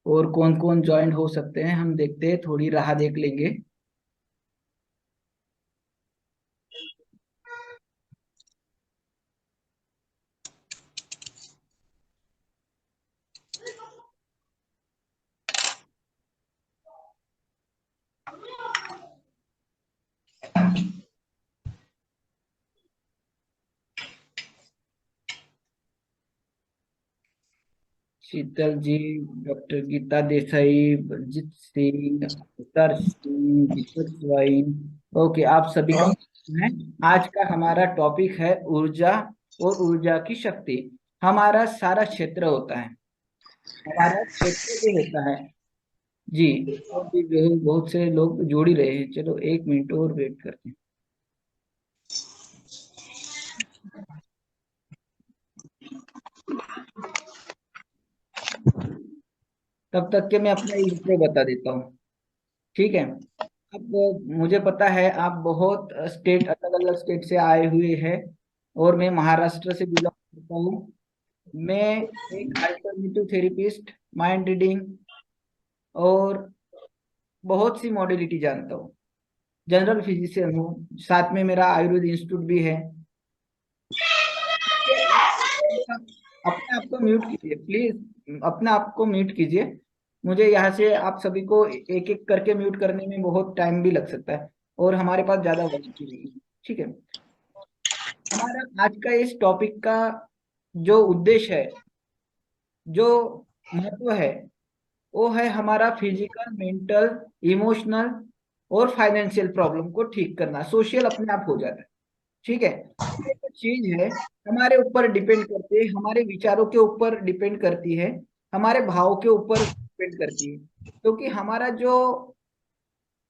और कौन कौन ज्वाइन हो सकते हैं हम देखते हैं, थोड़ी राह देख लेंगे। शीतल जी, डॉक्टर गीता देसाई, बलजीत सिंह, अवतार सिंह, दीपक स्वाइन। ओके, आप सभी का है। आज का हमारा टॉपिक है ऊर्जा और ऊर्जा की शक्ति। हमारा सारा क्षेत्र होता है, हमारा क्षेत्र जो होता है जी। और भी जो है बहुत से लोग जोड़ ही रहे हैं, चलो 1 मिनट और वेट करते हैं, तब तक के मैं अपना इंट्रो बता देता हूँ। ठीक है। अब मुझे पता है आप बहुत स्टेट, अलग अलग स्टेट से आए हुए हैं, और मैं महाराष्ट्र से बिलोंग करता हूँ। मैं एक अल्टरनेटिव थेरेपिस्ट, माइंड रीडिंग और बहुत सी मॉडलिटी जानता हूँ। जनरल फिजिशियन हूँ, साथ में मेरा आयुर्वेद इंस्टीट्यूट भी है। अपने आप को म्यूट कीजिए प्लीज, अपने आप को म्यूट कीजिए। मुझे यहाँ से आप सभी को एक एक करके म्यूट करने में बहुत टाइम भी लग सकता है, और हमारे पास ज्यादा वक्त भी नहीं है। ठीक है। हमारा आज का इस टॉपिक का जो उद्देश्य है, जो महत्व है, वो है हमारा फिजिकल, मेंटल, इमोशनल और फाइनेंशियल प्रॉब्लम को ठीक करना। सोशल अपने आप हो जाता है। ठीक है। ये जो चीज है हमारे ऊपर डिपेंड करती है, हमारे विचारों के ऊपर डिपेंड करती है, हमारे भाव के ऊपर डिपेंड करती है। क्योंकि हमारा जो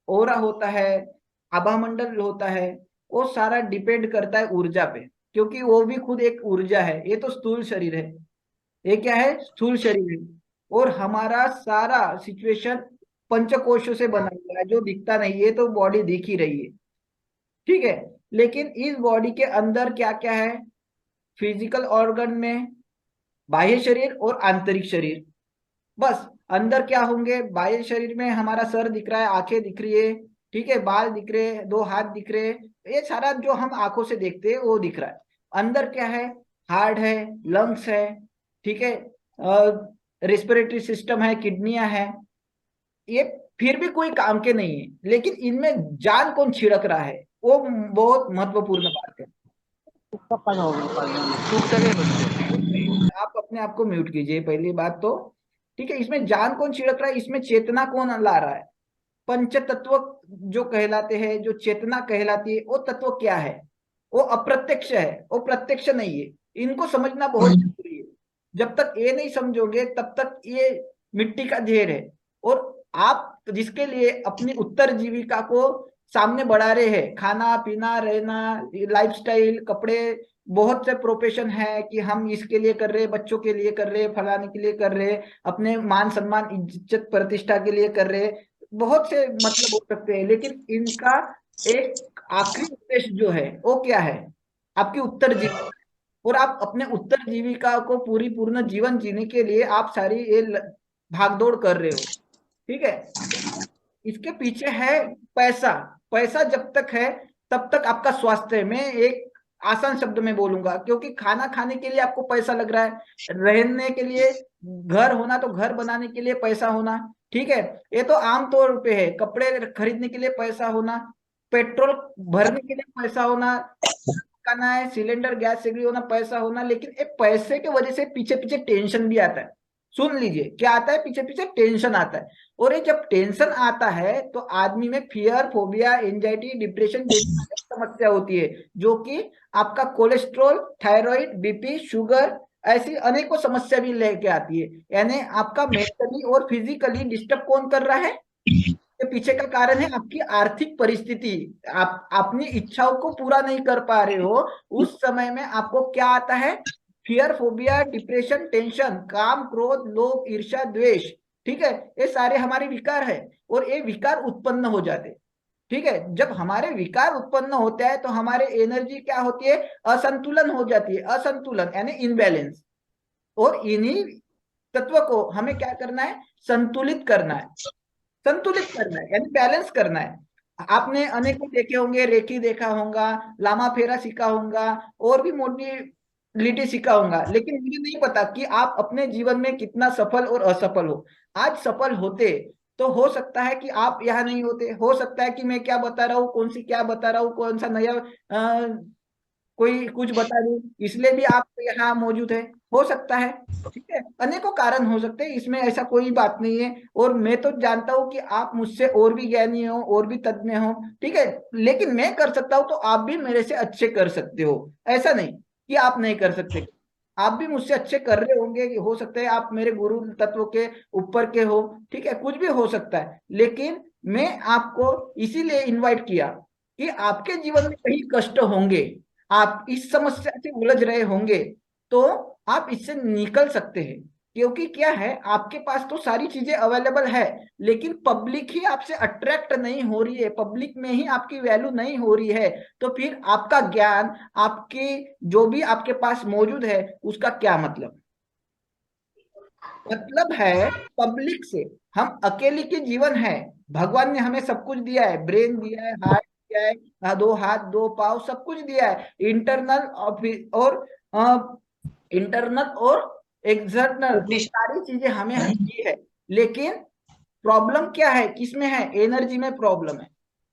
ओरा होता है, आभा मंडल होता है, वो सारा डिपेंड करता है ऊर्जा पे। क्योंकि वो भी खुद एक ऊर्जा है, ये तो स्थूल शरीर है, ये क्या है, स्थूल शरीर है। और हमारा सारा सिचुएशन पंचकोशों से बना हुआ है, जो दिखता नहीं, ये तो बॉडी दिख ही रही है। ठीक है। लेकिन इस बॉडी के अंदर क्या क्या है, फिजिकल ऑर्गन में बाह्य शरीर और आंतरिक शरीर। बस अंदर क्या होंगे, बाह्य शरीर में हमारा सर दिख रहा है, आंखें दिख रही है, ठीक है, बाल दिख रहे हैं, 2 हाथ दिख रहे हैं, ये सारा जो हम आंखों से देखते हैं वो दिख रहा है। अंदर क्या है, हार्ट है, लंग्स है, ठीक है, रेस्पिरेटरी सिस्टम है, किडनियां है। ये फिर भी कोई काम के नहीं है, लेकिन इनमें जान कौन छिड़क रहा है, वो बहुत महत्वपूर्ण बात है। आप अपने आप को म्यूट कीजिए पहली बात तो। ठीक है, इसमें जान कौन छिड़क रहा है, इसमें चेतना कौन ला रहा है। पंच तत्व जो कहलाते हैं, जो चेतना कहलाती है, वो तत्व क्या है, वो अप्रत्यक्ष है, वो प्रत्यक्ष नहीं है। इनको समझना बहुत जरूरी है। जब तक ये नहीं समझोगे तब तक ये मिट्टी का ढेर है। और आप जिसके लिए अपनी उत्तर जीविका को सामने बढ़ा रहे हैं, खाना पीना रहना, लाइफस्टाइल, कपड़े, बहुत से प्रोफेशन है कि हम इसके लिए कर रहे हैं, बच्चों के लिए कर रहे हैं, फलाने के लिए कर रहे हैं, अपने मान सम्मान इज्जत प्रतिष्ठा के लिए कर रहे हैं। बहुत से मतलब हो सकते हैं, लेकिन इनका एक आखिरी उद्देश्य जो है वो क्या है, आपकी उत्तर जीविका। और आप अपने उत्तर जीविका को पूरी पूर्ण जीवन जीने के लिए आप सारी ये भागदौड़ कर रहे हो। ठीक है। इसके पीछे है पैसा। पैसा जब तक है तब तक आपका स्वास्थ्य है। मैं एक आसान शब्द में बोलूंगा, क्योंकि खाना खाने के लिए आपको पैसा लग रहा है, रहने के लिए घर होना, तो घर बनाने के लिए पैसा होना, ठीक है, ये तो आम तौर पे है। कपड़े खरीदने के लिए पैसा होना, पेट्रोल भरने के लिए पैसा होना, खाना है, सिलेंडर गैस सगड़ी होना, पैसा होना। लेकिन एक पैसे के वजह से पीछे पीछे टेंशन भी आता है। सुन लीजिए क्या आता है, पीछे पीछे टेंशन आता है। और ये जब टेंशन आता है तो आदमी में फियर, फोबिया, एंजाइटी, डिप्रेशन जैसी समस्या होती है, जो कि आपका कोलेस्ट्रॉल, थायराइड, बीपी, शुगर, ऐसी अनेकों समस्या भी लेके आती है। यानी आपका मेंटली और फिजिकली डिस्टर्ब कौन कर रहा है, के पीछे का कारण है आपकी आर्थिक परिस्थिति। आप अपनी इच्छाओं को पूरा नहीं कर पा रहे हो, उस समय में आपको क्या आता है, फियर, फोबिया, डिप्रेशन, टेंशन, काम, क्रोध, लोभ, ईर्ष्या, द्वेष। ठीक है, ये सारे हमारे विकार है, और ये विकार उत्पन्न हो जाते। ठीक है, जब हमारे विकार उत्पन्न होते हैं तो हमारे एनर्जी क्या होती है, असंतुलन हो जाती है। असंतुलन यानी इनबैलेंस। और इन्हीं तत्व को हमें क्या करना है, संतुलित करना है। संतुलित करना है यानी बैलेंस करना है। आपने अनेकों देखे होंगे, रेकी देखा होगा, लामा फेरा सीखा होगा, और भी मोटिलिटी सीखा होगा, लेकिन मुझे नहीं पता कि आप अपने जीवन में कितना सफल और असफल हो। आज सफल होते तो हो सकता है कि आप यहाँ नहीं होते, हो सकता है कि मैं क्या बता रहा हूँ, कौन सी क्या बता रहा हूँ, कौन सा नया कोई कुछ बता दूं, इसलिए भी आप यहाँ मौजूद है, हो सकता है। ठीक है, अनेकों कारण हो सकते हैं, इसमें ऐसा कोई बात नहीं है। और मैं तो जानता हूँ कि आप मुझसे और भी ज्ञानी हो, और भी तज्ञ हो, ठीक है, लेकिन मैं कर सकता हूँ तो आप भी मेरे से अच्छे कर सकते हो। ऐसा नहीं कि आप नहीं कर सकते, आप भी मुझसे अच्छे कर रहे होंगे, कि हो सकता है आप मेरे गुरु तत्व के ऊपर के हो, ठीक है, कुछ भी हो सकता है। लेकिन मैं आपको इसीलिए इनवाइट किया कि आपके जीवन में कहीं कष्ट होंगे, आप इस समस्या से उलझ रहे होंगे, तो आप इससे निकल सकते हैं। क्योंकि क्या है, आपके पास तो सारी चीजें अवेलेबल है, लेकिन पब्लिक ही आपसे अट्रैक्ट नहीं हो रही है, पब्लिक में ही आपकी वैल्यू नहीं हो रही है, तो फिर आपका ज्ञान, आपकी जो भी आपके पास मौजूद है, उसका क्या मतलब। मतलब है पब्लिक से। हम अकेले के जीवन है, भगवान ने हमें सब कुछ दिया है, ब्रेन दिया है, हार्ट दिया है, दो हाथ दो पाँव सब कुछ दिया है, इंटरनल और इंटरनल और एक्सटर्नल, ये सारी चीजें हमें दी है। लेकिन प्रॉब्लम क्या है, किसमें है, एनर्जी में प्रॉब्लम है।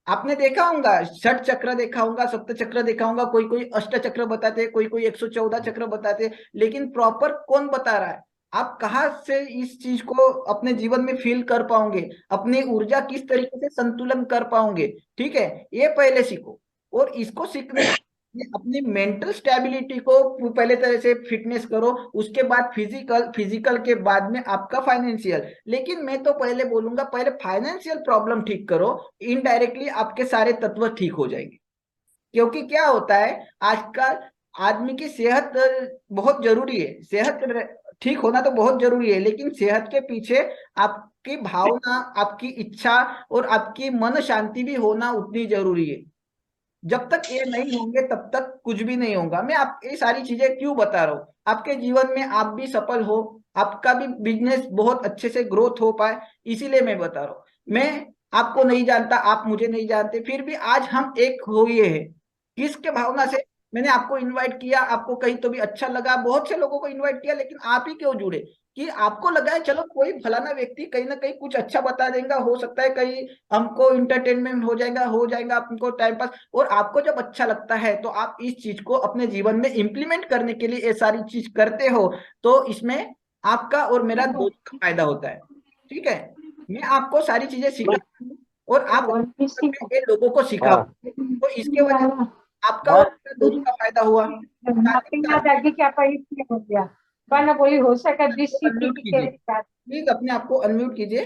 आपने देखा होगा, षट चक्र देखा होगा, सप्त चक्र देखा होगा, कोई कोई अष्ट चक्र बताते हैं, कोई कोई 114 चक्र बताते हैं, लेकिन प्रॉपर कौन बता रहा है। आप कहाँ से इस चीज को अपने जीवन में फील कर पाओगे, अपनी ऊर्जा किस तरीके से संतुलन कर पाओगे, ठीक है, ये पहले सीखो। और इसको सीखने के लिए अपनी मेंटल स्टेबिलिटी को पहले तरह से फिटनेस करो, उसके बाद फिजिकल, फिजिकल के बाद में आपका फाइनेंशियल। लेकिन मैं तो पहले बोलूंगा, पहले फाइनेंशियल प्रॉब्लम ठीक करो, इनडायरेक्टली आपके सारे तत्व ठीक हो जाएंगे। क्योंकि क्या होता है, आजकल आदमी की सेहत बहुत जरूरी है, सेहत ठीक होना तो बहुत जरूरी है, लेकिन सेहत के पीछे आपकी भावना, आपकी इच्छा और आपकी मन शांति भी होना उतनी जरूरी है। जब तक ये नहीं होंगे तब तक कुछ भी नहीं होगा। मैं आप ये सारी चीजें क्यों बता रहा हूँ, आपके जीवन में आप भी सफल हो, आपका भी बिजनेस बहुत अच्छे से ग्रोथ हो पाए, इसीलिए मैं बता रहा हूँ। मैं आपको नहीं जानता, आप मुझे नहीं जानते, फिर भी आज हम एक हुए हैं। किसके भावना से मैंने आपको इनवाइट किया, आपको कहीं तो भी अच्छा लगा, बहुत से लोगों को इनवाइट किया, लेकिन आप ही क्यों जुड़े, कि आपको लगा है चलो कोई फलाना व्यक्ति कहीं ना कहीं कुछ अच्छा बता देगा, हो सकता है कहीं हमको इंटरटेनमेंट हो जाएगा हमको टाइम पास। और आपको जब अच्छा लगता है तो आप इस चीज को अपने जीवन में इंप्लीमेंट करने के लिए ये सारी चीज करते हो, तो इसमें आपका और मेरा दोनों का फायदा होता है। ठीक है, मैं आपको सारी चीजें सिखाता हूँ, और आप ये लोगों को सिखाओ, हाँ तो इसके वजह से आपका और मेरा दोनों का फायदा हुआ। साथ ही साथ में हाँ अनम्यूट कीजिए, प्लीज अपने आप को अनम्यूट कीजिए।